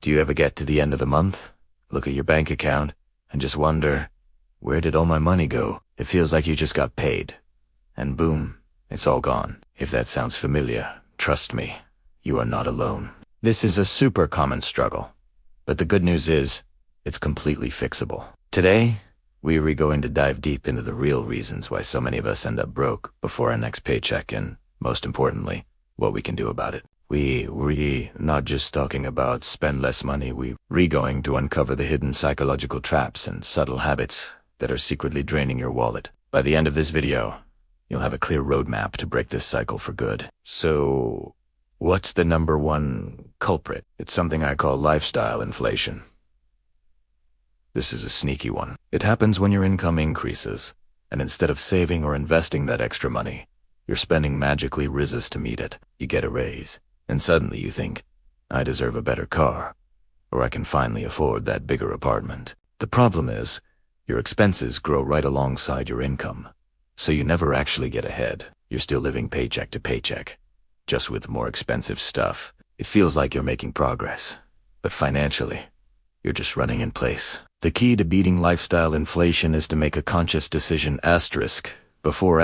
Do you ever get to the end of the month, look at your bank account, and just wonder, where did all my money go? It feels like you just got paid. And boom, it's all gone. If that sounds familiar, trust me, you are not alone. This is a super common struggle. But the good news is, it's completely fixable. Today, we are going to dive deep into the real reasons why so many of us end up broke before our next paycheck and, most importantly, what we can do about it. We not just talking about spend less money, we're going to uncover the hidden psychological traps and subtle habits that are secretly draining your wallet. By the end of this video, you'll have a clear roadmap to break this cycle for good. So, what's the number one culprit? It's something I call lifestyle inflation. This is a sneaky one. It happens when your income increases, and instead of saving or investing that extra money, your spending magically rises to meet it. You get a raise, and suddenly you think, I deserve a better car, or I can finally afford that bigger apartment. The problem is, your expenses grow right alongside your income, so you never actually get ahead. You're still living paycheck to paycheck, just with more expensive stuff. It feels like you're making progress, but financially, you're just running in place. The key to beating lifestyle inflation is to make a conscious decision before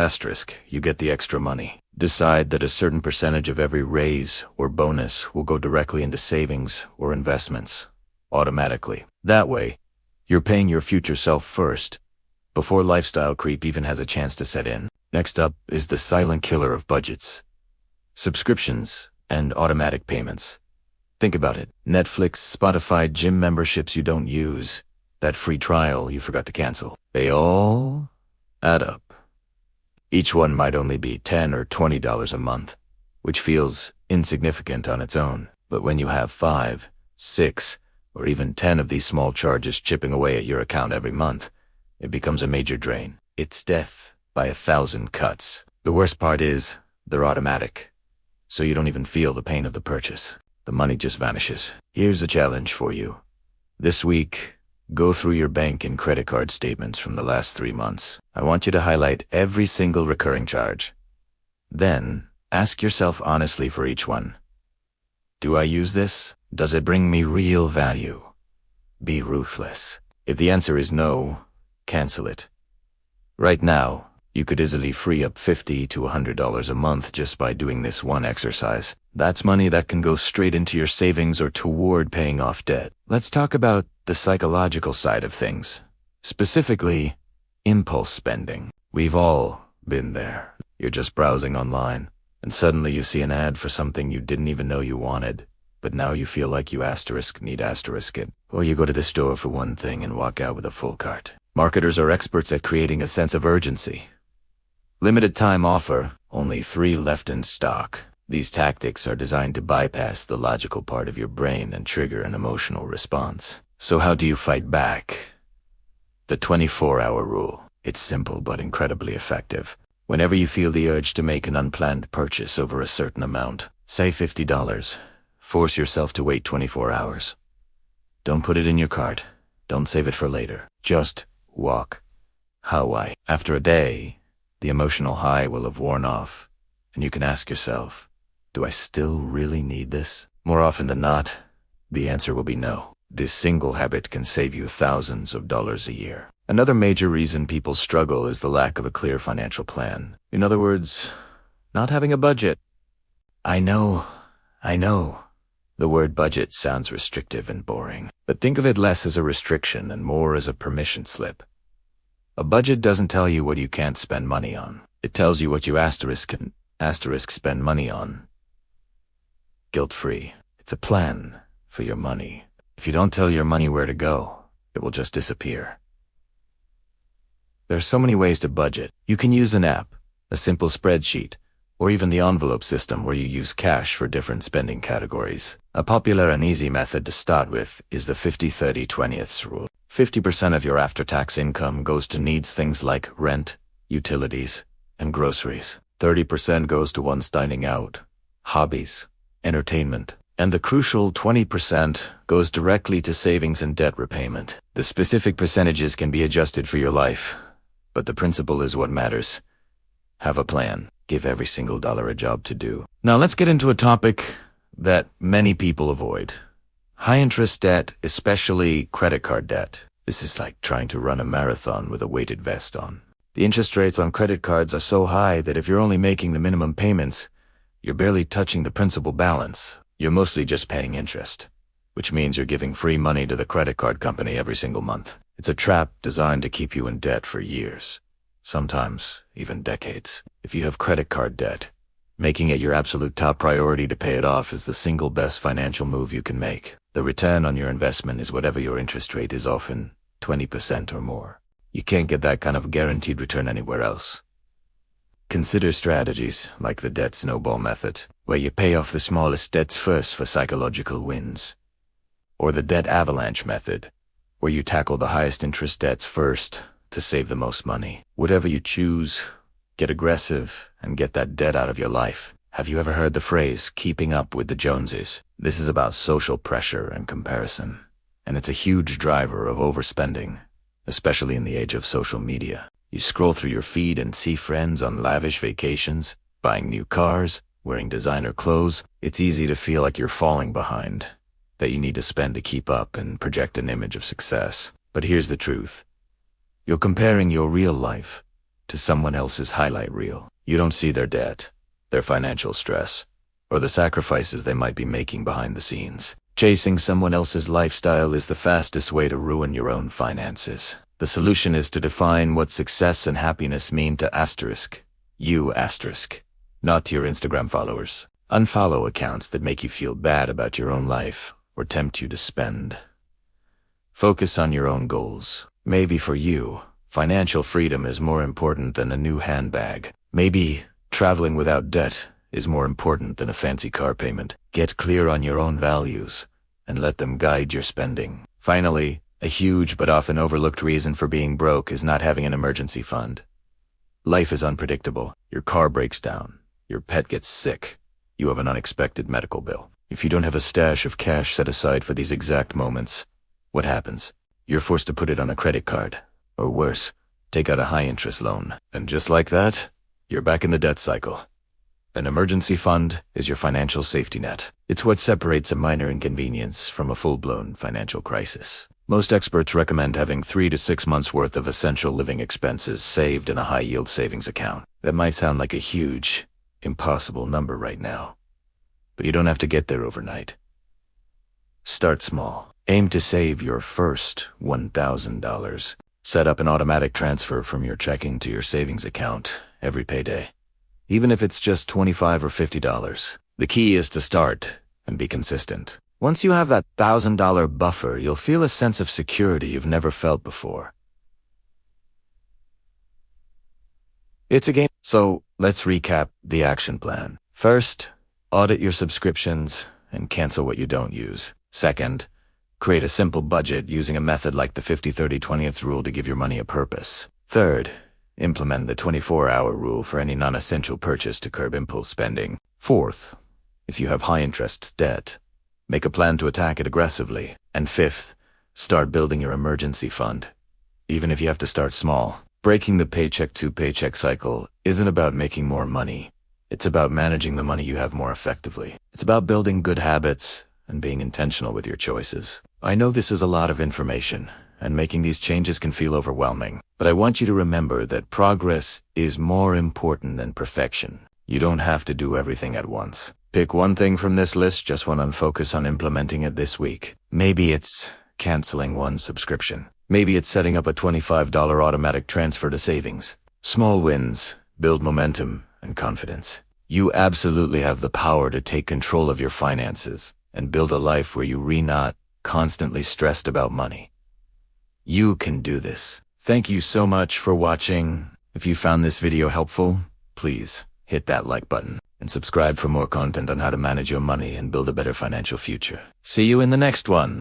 you get the extra money. Decide that a certain percentage of every raise or bonus will go directly into savings or investments, automatically. That way, you're paying your future self first, before lifestyle creep even has a chance to set in. Next up is the silent killer of budgets: subscriptions and automatic payments. Think about it. Netflix, Spotify, gym memberships you don't use, that free trial you forgot to cancel. They all add up. Each one might only be $10 or $20 a month, which feels insignificant on its own. But when you have 5, 6, or even 10 of these small charges chipping away at your account every month, it becomes a major drain. It's death by 1,000 cuts. The worst part is, they're automatic, so you don't even feel the pain of the purchase. The money just vanishes. Here's a challenge for you. This week, go through your bank and credit card statements from the last 3 months. I want you to highlight every single recurring charge. Then, ask yourself honestly for each one. Do I use this? Does it bring me real value? Be ruthless. If the answer is no, cancel it. Right now, you could easily free up $50 to $100 a month just by doing this one exercise. That's money that can go straight into your savings or toward paying off debt. Let's talk about the psychological side of things. Specifically, impulse spending. We've all been there. You're just browsing online, and suddenly you see an ad for something you didn't even know you wanted, but now you feel like you need it. Or you go to the store for one thing and walk out with a full cart. Marketers are experts at creating a sense of urgency. Limited time offer, only 3 left in stock. These tactics are designed to bypass the logical part of your brain and trigger an emotional response. So how do you fight back? The 24-hour rule. It's simple but incredibly effective. Whenever you feel the urge to make an unplanned purchase over a certain amount, say $50, force yourself to wait 24 hours. Don't put it in your cart. Don't save it for later. Just walk. Hawaii. After a day, the emotional high will have worn off, and you can ask yourself, do I still really need this? More often than not, the answer will be no. This single habit can save you thousands of dollars a year. Another major reason people struggle is the lack of a clear financial plan. In other words, not having a budget. I know. The word budget sounds restrictive and boring, but think of it less as a restriction and more as a permission slip. A budget doesn't tell you what you can't spend money on. It tells you what you can spend money on. Guilt-free. It's a plan for your money. If you don't tell your money where to go, it will just disappear. There's so many ways to budget. You can use an app, a simple spreadsheet, or even the envelope system where you use cash for different spending categories. A popular and easy method to start with is the 50-30-20th rule. 50% of your after-tax income goes to needs, things like rent, utilities, and groceries. 30% goes to one's dining out, hobbies, entertainment, and the crucial 20% goes directly to savings and debt repayment. The specific percentages can be adjusted for your life, but the principle is what matters. Have a plan. Give every single dollar a job to do. Now let's get into a topic that many people avoid: High-interest debt, especially credit card debt. This is like trying to run a marathon with a weighted vest on. The interest rates on credit cards are so high that if you're only making the minimum payments, you're barely touching the principal balance. You're mostly just paying interest, which means you're giving free money to the credit card company every single month. It's a trap designed to keep you in debt for years, sometimes even decades. If you have credit card debt, making it your absolute top priority to pay it off is the single best financial move you can make. The return on your investment is whatever your interest rate is, often 20% or more. You can't get that kind of guaranteed return anywhere else. Consider strategies like the debt snowball method, where you pay off the smallest debts first for psychological wins. Or the debt avalanche method, where you tackle the highest interest debts first to save the most money. Whatever you choose, get aggressive and get that debt out of your life. Have you ever heard the phrase, keeping up with the Joneses? This is about social pressure and comparison, and it's a huge driver of overspending, especially in the age of social media. You scroll through your feed and see friends on lavish vacations, buying new cars, wearing designer clothes. It's easy to feel like you're falling behind, that you need to spend to keep up and project an image of success. But here's the truth. You're comparing your real life to someone else's highlight reel. You don't see their debt, their financial stress, or the sacrifices they might be making behind the scenes. Chasing someone else's lifestyle is the fastest way to ruin your own finances. The solution is to define what success and happiness mean to you, not to your Instagram followers. Unfollow accounts that make you feel bad about your own life or tempt you to spend. Focus on your own goals. Maybe for you, financial freedom is more important than a new handbag. Maybe traveling without debt is more important than a fancy car payment. Get clear on your own values and let them guide your spending. Finally, a huge but often overlooked reason for being broke is not having an emergency fund. Life is unpredictable. Your car breaks down. Your pet gets sick. You have an unexpected medical bill. If you don't have a stash of cash set aside for these exact moments, what happens? You're forced to put it on a credit card. Or worse, take out a high-interest loan. And just like that, you're back in the debt cycle. An emergency fund is your financial safety net. It's what separates a minor inconvenience from a full-blown financial crisis. Most experts recommend having 3 to 6 months' worth of essential living expenses saved in a high-yield savings account. That might sound like a huge, impossible number right now, but you don't have to get there overnight. Start small. Aim to save your first $1,000. Set up an automatic transfer from your checking to your savings account every payday, even if it's just $25 or $50. The key is to start and be consistent. Once you have that $1,000 buffer, you'll feel a sense of security you've never felt before. It's a game. So let's recap the action plan. First, audit your subscriptions and cancel what you don't use. Second, create a simple budget using a method like the 50-30-20th rule to give your money a purpose. Third, implement the 24-hour rule for any non-essential purchase to curb impulse spending. Fourth, if you have high-interest debt, make a plan to attack it aggressively. And fifth, start building your emergency fund, even if you have to start small. Breaking the paycheck to paycheck cycle isn't about making more money. It's about managing the money you have more effectively. It's about building good habits and being intentional with your choices. I know this is a lot of information, and making these changes can feel overwhelming, but I want you to remember that progress is more important than perfection. You don't have to do everything at once. Pick one thing from this list just one and focus on implementing it this week. Maybe it's canceling one subscription. Maybe it's setting up a $25 automatic transfer to savings. Small wins build momentum and confidence. You absolutely have the power to take control of your finances and build a life where you're not constantly stressed about money. You can do this. Thank you so much for watching. If you found this video helpful, please hit that like button and subscribe for more content on how to manage your money and build a better financial future. See you in the next one.